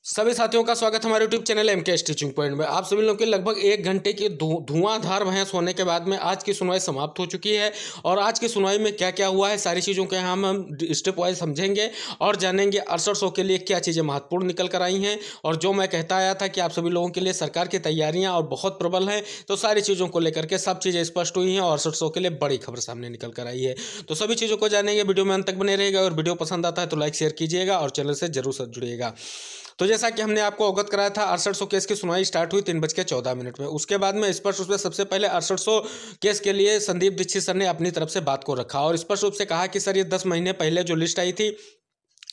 सभी साथियों का स्वागत हमारे YouTube channel MK teaching point में। आप सभी लोगों के लगभग 1 घंटे की धुआंधार बहस होने के बाद में आज की सुनवाई समाप्त हो चुकी है। और आज की सुनवाई में क्या क्या हुआ है सारी चीज़ों के हम स्टेप वाइज समझेंगे और जानेंगे 6800 के लिए क्या चीज़ें महत्वपूर्ण निकल कर आई हैं। और जो मैं कहता आया था कि आप सभी लोगों के लिए सरकार की तैयारियाँ और बहुत प्रबल हैं, तो सारी चीज़ों को लेकर के सब चीज़ें स्पष्ट हुई हैं और 6800 के लिए बड़ी खबर सामने निकल कर आई है। तो सभी चीज़ों को जानेंगे, वीडियो में अंत तक बने रहेगा। और वीडियो पसंद आता है तो लाइक शेयर कीजिएगा और चैनल से जरूर जुड़िएगा। तो जैसा कि हमने आपको अवगत कराया था, 6800 केस की सुनवाई स्टार्ट हुई 3:14 में। उसके बाद में स्पष्ट रूप से सबसे पहले 6800 केस के लिए संदीप दीक्षित सर ने अपनी तरफ से बात को रखा और स्पष्ट रूप से कहा कि सर ये 10 महीने पहले जो लिस्ट आई थी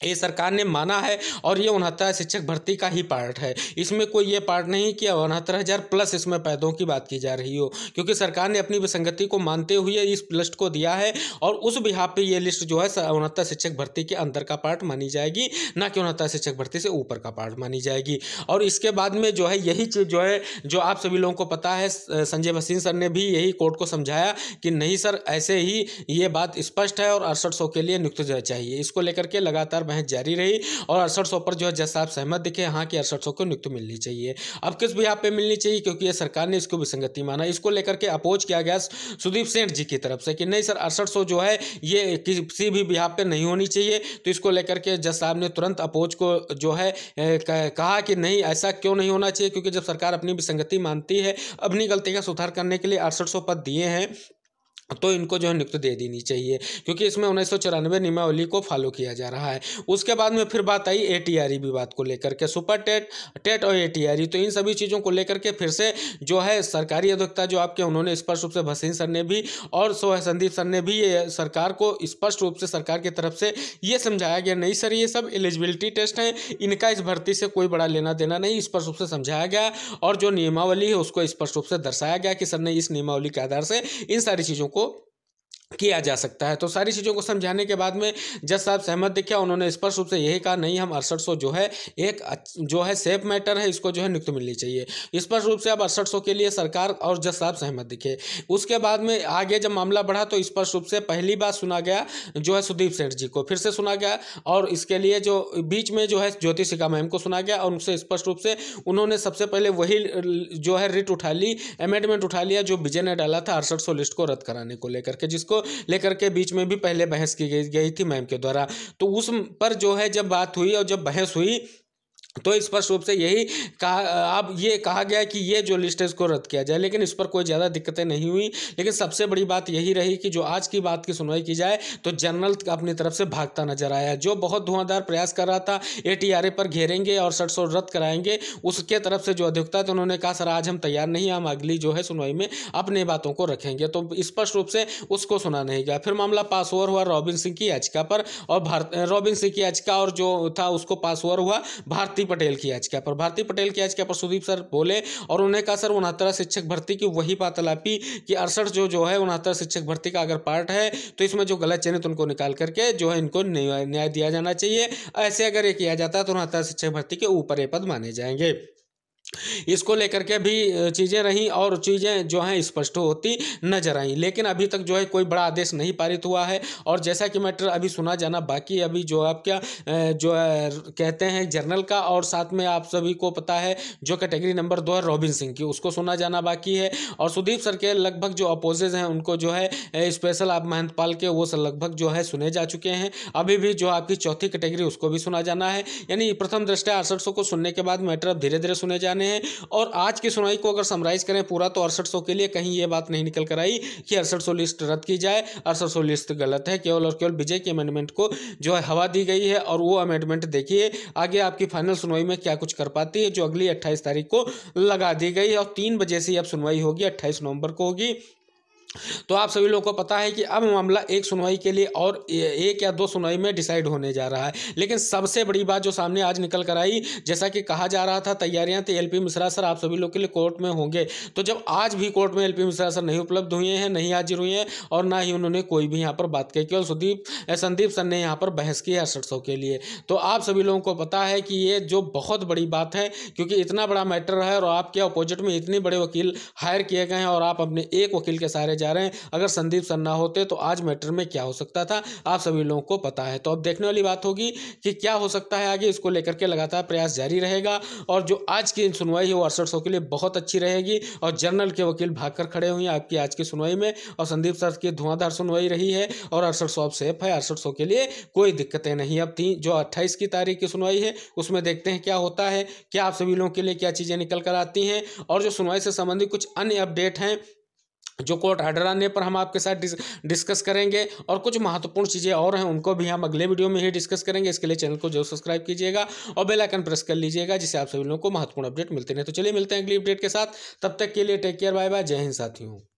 ये सरकार ने माना है और ये 69 शिक्षक भर्ती का ही पार्ट है। इसमें कोई ये पार्ट नहीं कि 69,000 प्लस इसमें पैदों की बात की जा रही हो, क्योंकि सरकार ने अपनी विसंगति को मानते हुए इस लिस्ट को दिया है और उस बिहाफ पे ये लिस्ट जो है 69 शिक्षक भर्ती के अंदर का पार्ट मानी जाएगी, ना कि 69 शिक्षक भर्ती से ऊपर का पार्ट मानी जाएगी। और इसके बाद में जो है यही चीज़ जो है जो आप सभी लोगों को पता है, संजय भसीन सर ने भी यही कोर्ट को समझाया कि नहीं सर ऐसे ही ये बात स्पष्ट है और 6800 के लिए नियुक्त चाहिए। इसको लेकर के लगातार बहस जारी रही और 6800 पर जो है जज साहब सहमत दिखे, हाँ कि 6800 को नियुक्ति मिलनी चाहिए। अब किस बिहाफ पे मिलनी चाहिए, क्योंकि ये सरकार ने इसको विसंगति माना। इसको लेकर के अपोज किया गया सुदीप सेठ जी की तरफ से कि नहीं सर 6800 जो है ये किसी भी बिहाफ पे नहीं होनी चाहिए। तो इसको लेकर के जज साहब ने तुरंत अपोज को जो है कहा कि नहीं ऐसा क्यों नहीं होना चाहिए, क्योंकि जब सरकार अपनी विसंगति मानती है, अपनी गलती का सुधार करने के लिए 6800 पद दिए हैं, तो इनको जो है नियुक्ति दे देनी चाहिए, क्योंकि इसमें 1994 नियमावली को फॉलो किया जा रहा है। उसके बाद में फिर बात आई एटीआरई विवाद को लेकर के, सुपर टेट और एटीआरई। तो इन सभी चीज़ों को लेकर के फिर से जो है सरकारी अधिवक्ता जो आपके उन्होंने स्पष्ट रूप से भसीन सर ने भी और संदीप सर ने भी ये सरकार को स्पष्ट रूप से सरकार की तरफ से ये समझाया गया नहीं सर ये सब एलिजिबिलिटी टेस्ट हैं, इनका इस भर्ती से कोई बड़ा लेना देना नहीं, स्पष्ट रूप से समझाया गया। और जो नियमावली है उसको स्पष्ट रूप से दर्शाया गया कि सर ने इस नियमावली के आधार से इन सारी चीज़ों को किया जा सकता है। तो सारी चीज़ों को समझाने के बाद में जज साहब सहमत दिखे, उन्होंने स्पष्ट रूप से यही कहा नहीं हम 6800 जो है एक जो है सेफ मैटर है, इसको जो है नियुक्ति मिलनी चाहिए। स्पष्ट रूप से अब 6800 के लिए सरकार और जज साहब सहमत दिखे। उसके बाद में आगे जब मामला बढ़ा तो स्पष्ट रूप से पहली बात सुना गया जो है सुदीप सेठ जी को, फिर से सुना गया और इसके लिए जो बीच में जो है ज्योति सिका मैम को सुना गया और उनसे स्पष्ट रूप से उन्होंने सबसे पहले वही जो है रिट उठा ली, अमेंडमेंट उठा लिया जो विजय ने डाला था 6800 लिस्ट को रद्द कराने को लेकर के, जिसको लेकर के बीच में भी पहले बहस की गई थी मैम के द्वारा। तो उस पर जो है जब बात हुई और जब बहस हुई तो स्पष्ट रूप से यही कहा, अब ये कहा गया कि ये जो लिस्ट है इसको रद्द किया जाए, लेकिन इस पर कोई ज़्यादा दिक्कतें नहीं हुई। लेकिन सबसे बड़ी बात यही रही कि जो आज की बात की सुनवाई की जाए तो जनरल अपनी तरफ से भागता नजर आया, जो बहुत धुआंधार प्रयास कर रहा था एटीआरए पर घेरेंगे और 6800 रद्द कराएंगे, उसके तरफ से जो अधिवक्ता थे उन्होंने कहा सर आज हम तैयार नहीं, हम अगली जो है सुनवाई में अपनी बातों को रखेंगे। तो स्पष्ट रूप से उसको सुना नहीं गया। फिर मामला पास ओवर हुआ रॉबिन सिंह की याचिका पर और रॉबिन सिंह की याचिका और जो था उसको पास ओवर हुआ भारतीय पटेल की याचिका पर। भारतीय पटेल की याचिका पर सुदीप सर बोले और उन्होंने कहा सर 69 शिक्षक भर्ती की वही बात तलापी कि 68 जो है 69 शिक्षक भर्ती का अगर पार्ट है तो इसमें जो गलत चयनित उनको निकाल करके जो है इनको न्याय दिया जाना चाहिए। ऐसे अगर ये किया जाता है तो 69 शिक्षक भर्ती के ऊपर ये पद माने जाएंगे। इसको लेकर के भी चीज़ें रहीं और चीज़ें जो हैं स्पष्ट होती नजर आई, लेकिन अभी तक जो है कोई बड़ा आदेश नहीं पारित हुआ है। और जैसा कि मैटर अभी सुना जाना बाकी, अभी जो आप क्या जो है कहते हैं जर्नल का और साथ में आप सभी को पता है जो कैटेगरी नंबर 2 है रॉबिन सिंह की, उसको सुना जाना बाकी है। और सुदीप सर के लगभग जो अपोजेज हैं उनको जो है स्पेशल आप महंत पाल के वो लगभग जो है सुने जा चुके हैं। अभी भी जो आपकी चौथी कैटेगरी उसको भी सुना जाना है, यानी प्रथम दृष्टया 6800 को सुनने के बाद मैटर अब धीरे धीरे सुने जाने हैं। और आज की सुनवाई को अगर समराइज करें पूरा तो 6800 के लिए कहीं ये बात नहीं निकल कर आई कि 6800 लिस्ट रद्द की जाए। 6800 लिस्ट गलत है, केवल और केवल विजय के अमेंडमेंट को जो है हवा दी गई है और वो अमेंडमेंट देखिए आगे आपकी फाइनल सुनवाई में क्या कुछ कर पाती है, जो अगली 28 तारीख को लगा दी गई है और 3 बजे से अब सुनवाई होगी, 28 नवंबर को होगी। तो आप सभी लोगों को पता है कि अब मामला एक सुनवाई के लिए और 1 या 2 सुनवाई में डिसाइड होने जा रहा है। लेकिन सबसे बड़ी बात जो सामने आज निकल कर आई, जैसा कि कहा जा रहा था तैयारियां थी एलपी मिश्रा सर आप सभी लोग के लिए कोर्ट में होंगे, तो जब आज भी कोर्ट में एलपी मिश्रा सर नहीं उपलब्ध हुए हैं, नहीं हाजिर हुए हैं और ना ही उन्होंने कोई भी यहाँ पर बात की, केवल संदीप सर ने यहाँ पर बहस की है 6800 के लिए। तो आप सभी लोगों को पता है कि ये जो बहुत बड़ी बात है, क्योंकि इतना बड़ा मैटर है और आपके अपोजिट में इतने बड़े वकील हायर किए गए हैं और आप अपने एक वकील के सहारे जा रहे हैं। अगर संदीप सर ना होते तो आज मैटर में क्या हो सकता था, आप सभी लोगों को पता है। तो अब देखने वाली बात होगी कि क्या हो सकता है आगे, इसको लेकर के लगातार प्रयास जारी रहेगा। और जो आज की सुनवाई है वो 6800 के लिए बहुत अच्छी रहेगी और जनरल के वकील भागकर खड़े हुए हैं आपकी आज की सुनवाई में। और संदीप सर की धुआंधार सुनवाई रही है और 6800 अब सेफ है, 6800 के लिए कोई दिक्कतें नहीं। अब जो 28 की तारीख की सुनवाई है उसमें देखते हैं क्या होता है, क्या आप सभी लोगों के लिए क्या चीज़ें निकल कर आती हैं। और जो सुनवाई से संबंधित कुछ अन्य अपडेट हैं जो कोर्ट ऑर्डर आने पर हम आपके साथ डिस्कस करेंगे, और कुछ महत्वपूर्ण चीज़ें और हैं उनको भी हम अगले वीडियो में ही डिस्कस करेंगे। इसके लिए चैनल को जरूर सब्सक्राइब कीजिएगा और बेल आइकन प्रेस कर लीजिएगा, जिससे आप सभी लोगों को महत्वपूर्ण अपडेट मिलते रहे। तो चलिए मिलते हैं अगली अपडेट के साथ, तब तक के लिए टेक केयर, बाय बाय, जय हिंद साथियों।